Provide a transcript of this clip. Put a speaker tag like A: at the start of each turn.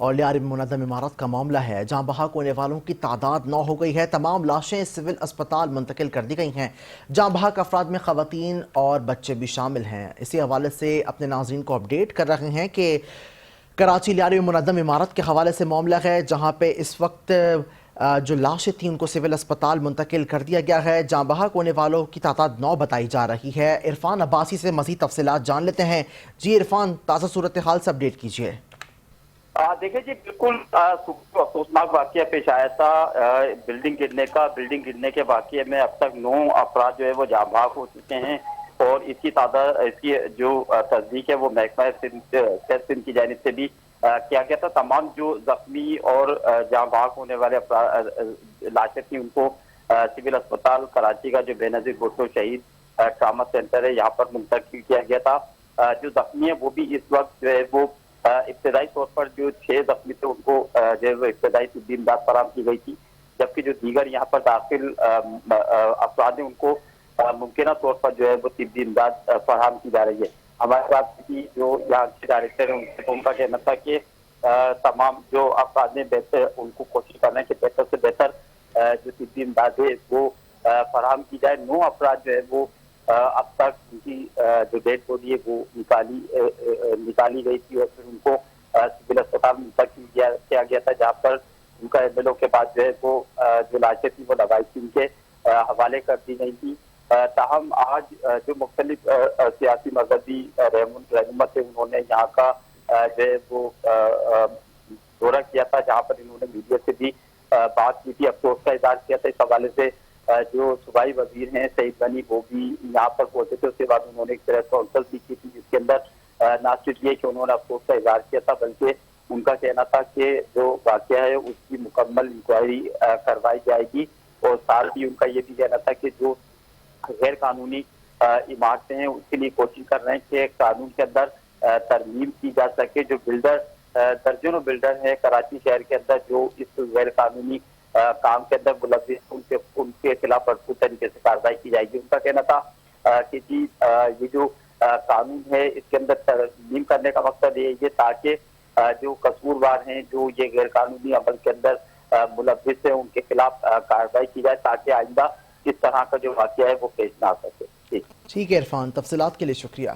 A: اور لیاری میں منہدم عمارت کا معاملہ ہے جہاں بحق ہونے والوں کی تعداد 9 ہو گئی ہے۔ تمام لاشیں سول اسپتال منتقل کر دی گئی ہیں جہاں بحق افراد میں خواتین اور بچے بھی شامل ہیں۔ اسی حوالے سے اپنے ناظرین کو اپڈیٹ کر رہے ہیں کہ کراچی لیاری میں منہدم عمارت کے حوالے سے معاملہ ہے جہاں پہ اس وقت جو لاشیں تھیں ان کو سول اسپتال منتقل کر دیا گیا ہے جہاں بحق ہونے والوں کی تعداد 9 بتائی جا رہی ہے۔ عرفان عباسی سے مزید تفصیلات جان لیتے ہیں۔ جی عرفان، تازہ صورتحال سے اپڈیٹ کیجیے۔
B: دیکھیں جی، بالکل افسوسناک واقعہ پیش آیا تھا بلڈنگ گرنے کے واقعے میں اب تک 9 افراد جو ہے وہ جاں بحق ہو چکے ہیں اور اس کی جو تصدیق ہے وہ محکمہ صحت سندھ کی جانب سے بھی کیا گیا تھا۔ تمام جو زخمی اور جاں بحق ہونے والے لاشیں تھیں ان کو سول اسپتال کراچی کا جو بے نظیر بھٹو شہید ٹراما سینٹر ہے یہاں پر منتقل کیا گیا تھا۔ جو زخمی ہیں وہ بھی اس وقت جو ہے وہ ابتدائی طور پر جو 6 زخمی تھے ان کو جو ہے وہ ابتدائی طبی امداد فراہم کی گئی تھی، جبکہ جو دیگر یہاں پر داخل افراد ہیں ان کو ممکنہ طور پر جو ہے وہ طبی امداد فراہم کی جا رہی ہے۔ ہمارے ساتھ کی جو یہاں کے ڈائریکٹر ہیں ان کا کہنا تھا کہ تمام جو افراد ہیں بہتر ان کو کوشش کرنا ہے کہ بہتر سے بہتر جو طبی امداد ہے وہ فراہم کی جائے۔ 9 افراد جو ہے وہ اب تک ان کی جو ڈیڈ باڈی ہے وہ نکالی گئی تھی اور پھر ان کو سول اسپتال منتقل کیا گیا تھا جہاں پر ان کا ایملو کے بعد جو ہے وہ جو لاشیں تھی وہ لوائسی ان کے حوالے کر دی گئی تھی۔ تاہم آج جو مختلف سیاسی مذہبی رہنما تھے انہوں نے یہاں کا جو ہے وہ دورہ کیا تھا جہاں پر انہوں نے میڈیا سے بھی بات کی تھی، افسوس کا اظہار کیا تھا۔ اس حوالے سے جو صوبائی وزیر ہیں سعید غنی وہ بھی یہاں پر پہنچے تھے، اس کے بعد انہوں نے ایک پریس کانفرنس بھی کی تھی جس کے اندر نہ صرف یہ کہ انہوں نے افسوس کا اظہار کیا تھا بلکہ ان کا کہنا تھا کہ جو واقعہ ہے اس کی مکمل انکوائری کروائی جائے گی اور ساتھ ہی ان کا یہ بھی کہنا تھا کہ جو غیر قانونی عمارتیں ہیں اس کے لیے کوشش کر رہے ہیں کہ قانون کے اندر ترمیم کی جا سکے۔ جو بلڈر درجنوں بلڈر ہیں کراچی شہر کے اندر جو اس غیر قانونی کام کے اندر ملوث ان کے خلاف بھرپور طریقے سے کارروائی کی جائے گی۔ ان کا کہنا تھا کہ جی یہ جو قانون ہے اس کے اندر ترمیم کرنے کا مقصد یہ تاکہ جو قصوروار ہیں جو یہ غیر قانونی عمل کے اندر ملوث ہیں ان کے خلاف کارروائی کی جائے تاکہ آئندہ اس طرح کا جو واقعہ ہے وہ پیش نہ آ سکے۔
A: ٹھیک ہے عرفان، تفصیلات کے لیے شکریہ۔